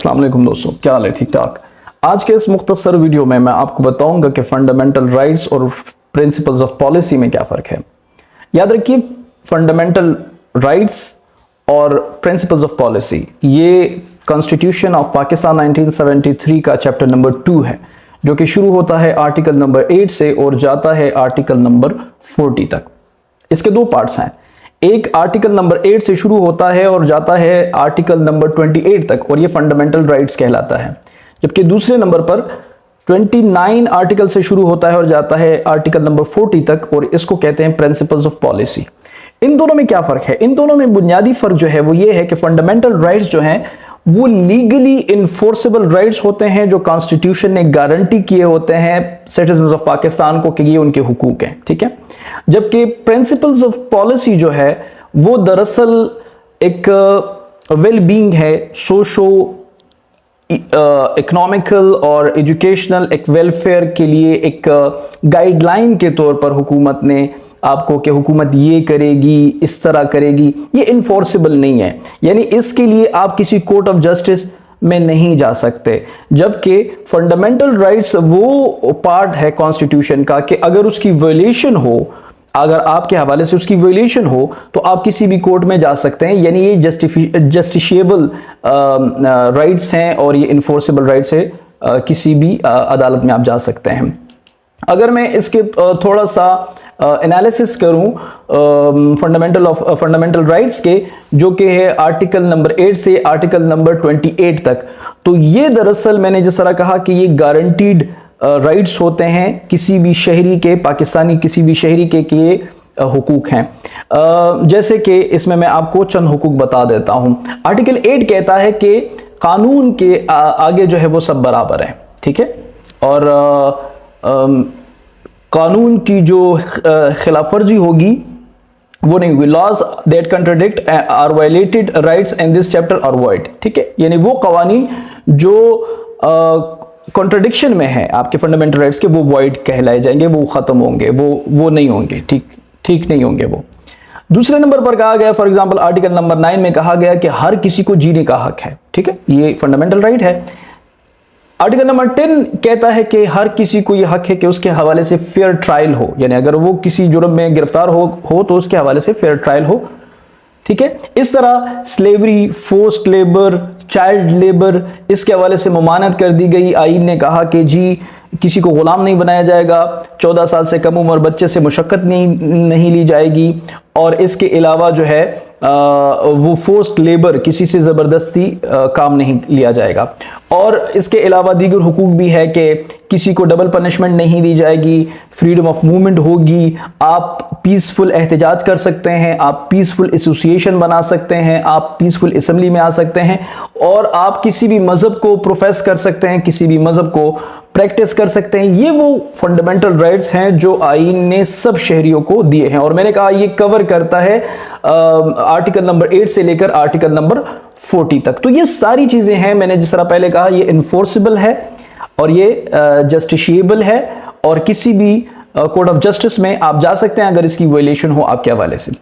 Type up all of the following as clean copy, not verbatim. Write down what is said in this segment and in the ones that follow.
अस्सलाम वालेकुम दोस्तों, क्या हाल है? ठीक ठाक। आज के इस मुख्तसर वीडियो में मैं आपको बताऊंगा कि फंडामेंटल राइट्स और प्रिंसिपल्स ऑफ पॉलिसी में क्या फ़र्क है। याद रखिए, फंडामेंटल राइट्स और प्रिंसिपल्स ऑफ पॉलिसी ये कॉन्स्टिट्यूशन ऑफ पाकिस्तान 1973 का चैप्टर नंबर 2 है, जो कि शुरू होता है आर्टिकल नंबर 8 से और जाता है आर्टिकल नंबर 40 तक। इसके दो पार्ट्स हैं, एक आर्टिकल नंबर 8 से शुरू होता है और जाता है आर्टिकल नंबर 28 तक, और ये फंडामेंटल राइट्स कहलाता है। जबकि दूसरे नंबर पर 29 आर्टिकल से शुरू होता है और जाता है आर्टिकल नंबर 40 तक, और इसको कहते हैं प्रिंसिपल्स ऑफ पॉलिसी। इन दोनों में क्या फर्क है? इन दोनों में बुनियादी फर्क जो है वो ये है कि फंडामेंटल राइट्स जो हैं वो लीगली इन्फोर्सेबल राइट्स होते हैं, जो कॉन्स्टिट्यूशन ने गारंटी किए होते हैं सिटीजंस ऑफ पाकिस्तान को कि ये उनके हुकूक हैं, ठीक है। जबकि प्रिंसिपल्स ऑफ पॉलिसी जो है वो दरअसल एक वेल बीइंग है, सोशो इकोनॉमिकल और एजुकेशनल एक वेलफेयर के लिए एक गाइडलाइन के तौर पर हुकूमत ने आपको कि हुकूमत ये करेगी, इस तरह करेगी, ये इन्फोर्सेबल नहीं है। यानी इसके लिए आप किसी कोर्ट ऑफ जस्टिस में नहीं जा सकते। जबकि फंडामेंटल राइट्स वो पार्ट है कॉन्स्टिट्यूशन का कि अगर उसकी वायलेशन हो, अगर आपके हवाले से उसकी वायलेशन हो, तो आप किसी भी कोर्ट में जा सकते हैं। यानी ये जस्टिशिएबल राइट्स हैं और ये इन्फोर्सेबल राइट्स है, किसी भी अदालत में आप जा सकते हैं। अगर मैं इसके थोड़ा सा एनालिसिस करूं फंडामेंटल राइट्स के, जो कि है आर्टिकल नंबर 8 से आर्टिकल नंबर 28 तक, तो ये दरअसल मैंने जिस तरह कहा कि ये गारंटीड राइट्स होते हैं किसी भी शहरी के, पाकिस्तानी किसी भी शहरी के हुकूक हैं। जैसे कि इसमें मैं आपको चंद हुकूक बता देता हूं। आर्टिकल 8 कहता है कि कानून के आगे जो है वो सब बराबर हैं, ठीक है, और कानून की जो खिलाफ वर्जी होगी वो नहीं होगी। Laws that contradict are violated rights in this chapter are void, ठीक है। यानी वो कवानीन जो कॉन्ट्रडिक्शन में है आपके फंडामेंटल राइट्स के, वो वॉइड कहलाए जाएंगे, वो खत्म होंगे, वो नहीं होंगे, ठीक नहीं होंगे वो। दूसरे नंबर पर कहा गया, फॉर एग्जांपल आर्टिकल नंबर 9 में कहा गया कि हर किसी को जीने का हक है, ठीक है, ये फंडामेंटल राइट है। आर्टिकल नंबर 10 कहता है कि हर किसी को यह हक है कि उसके हवाले से फेयर ट्रायल हो, यानी अगर वो किसी जुर्म में गिरफ्तार हो तो उसके हवाले से फेयर ट्रायल हो, ठीक है। इस तरह slavery, forced labour, child labour, इसके हवाले से ममानत कर दी गई। आईन ने कहा कि जी किसी को गुलाम नहीं बनाया जाएगा, 14 साल से कम उम्र बच्चे से मुशक्कत नहीं ली जाएगी, और इसके अलावा जो है वो फोर्स्ड लेबर, किसी से ज़बरदस्ती काम नहीं लिया जाएगा। और इसके अलावा दीगर हुकूक भी है कि किसी को डबल पनिशमेंट नहीं दी जाएगी, फ्रीडम ऑफ मूवमेंट होगी, आप पीसफुल एहतजाज कर सकते हैं, आप पीसफुल एसोसिएशन बना सकते हैं, आप पीसफुल असम्बली में आ सकते हैं, और आप किसी भी मज़हब को प्रोफेस कर सकते हैं, किसी भी मज़हब को प्रैक्टिस कर सकते हैं। ये वो फंडामेंटल राइट्स हैं जो आईन ने सब शहरियों को दिए हैं, और मैंने कहा ये कवर करता है आर्टिकल नंबर 8 से लेकर आर्टिकल नंबर 40 तक। तो ये सारी चीजें हैं, मैंने जिस तरह पहले कहा, ये इन्फोर्सेबल है और ये जस्टिशिएबल है, और किसी भी कोर्ट ऑफ जस्टिस में आप जा सकते हैं अगर इसकी वायलेशन हो आपके हवाले से।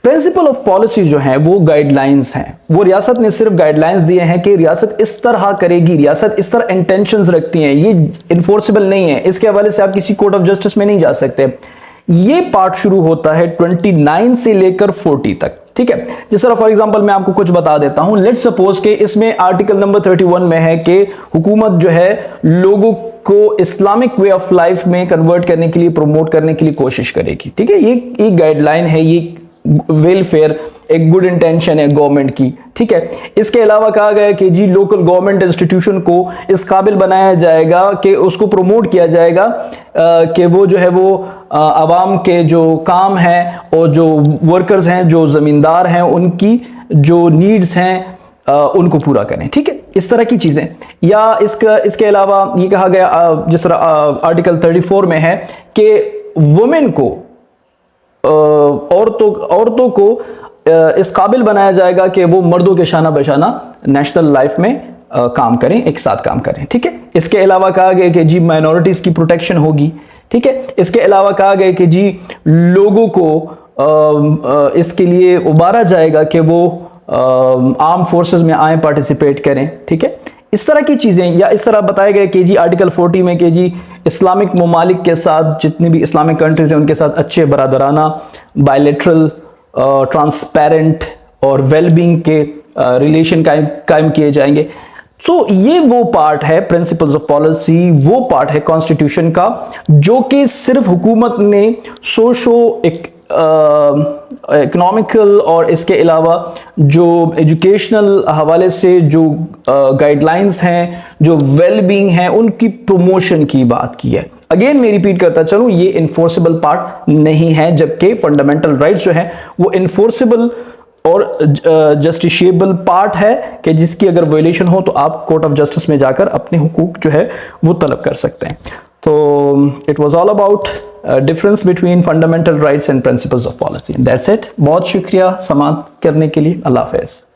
प्रिंसिपल ऑफ पॉलिसी जो है वो गाइडलाइंस हैं, वो रियासत ने सिर्फ गाइडलाइंस दिए हैं कि रियासत इस तरह करेगी, रियासत इस तरह इंटेंशंस रखती हैं, ये इन्फोर्सेबल नहीं है, इसके हवाले से आप किसी कोर्ट ऑफ जस्टिस में नहीं जा सकते। ये पार्ट शुरू होता है 29 से लेकर 40 तक, ठीक है। जिस तरह फॉर एग्जांपल मैं आपको कुछ बता देता हूं। लेट्स सपोज के इसमें आर्टिकल नंबर 31 में है कि हुकूमत जो है लोगों को इस्लामिक वे ऑफ लाइफ में कन्वर्ट करने के लिए, प्रमोट करने के लिए कोशिश करेगी, ठीक है। ये गाइडलाइन है, ये वेलफेयर, एक गुड इंटेंशन है गवर्नमेंट की, ठीक है। इसके अलावा कहा गया कि जी लोकल गवर्नमेंट इंस्टीट्यूशन को इस काबिल बनाया जाएगा कि उसको प्रमोट किया जाएगा कि वो जो है वो आवाम के जो काम हैं और जो वर्कर्स हैं, जो जमींदार हैं, उनकी जो नीड्स हैं उनको पूरा करें, ठीक है। इस तरह की चीजें। या इसके अलावा ये कहा गया जिस तरह आर्टिकल 34 में है कि वुमेन को, औरतों को इस काबिल बनाया जाएगा कि वो मर्दों के शाना बशाना नेशनल लाइफ में काम करें, एक साथ काम करें, ठीक है। इसके अलावा कहा गया कि जी माइनॉरिटीज की प्रोटेक्शन होगी, ठीक है। इसके अलावा कहा गया कि जी लोगों को इसके लिए उबारा जाएगा कि वो आर्म फोर्सेस में आए, पार्टिसिपेट करें, ठीक है। इस तरह की चीज़ें, या इस तरह बताया गया कि जी आर्टिकल 40 में कि जी इस्लामिक ममालिक के साथ, जितनी भी इस्लामिक कंट्रीज हैं उनके साथ अच्छे बरादराना, बायलेटरल, ट्रांसपेरेंट और वेलबींग के रिलेशन कायम किए जाएंगे। तो ये वो पार्ट है प्रिंसिपल्स ऑफ पॉलिसी, वो पार्ट है कॉन्स्टिट्यूशन का जो कि सिर्फ हुकूमत ने सोशो इकोनॉमिकल और इसके अलावा जो एजुकेशनल हवाले से जो गाइडलाइंस हैं, जो वेलबींग हैं, उनकी प्रमोशन की बात की है। अगेन मैं रिपीट करता चलूं, ये इन्फोर्सेबल पार्ट नहीं है, जबकि फंडामेंटल राइट्स जो है वो इन्फोर्सेबल और जस्टिशिएबल पार्ट है कि जिसकी अगर वायलेशन हो तो आप कोर्ट ऑफ जस्टिस में जाकर अपने हुकूक जो है वो तलब कर सकते हैं। तो it was all about difference between fundamental rights and principles of policy. That's it. बहुत शुक्रिया समाअत करने के लिए। अल्लाह हाफ़िज़।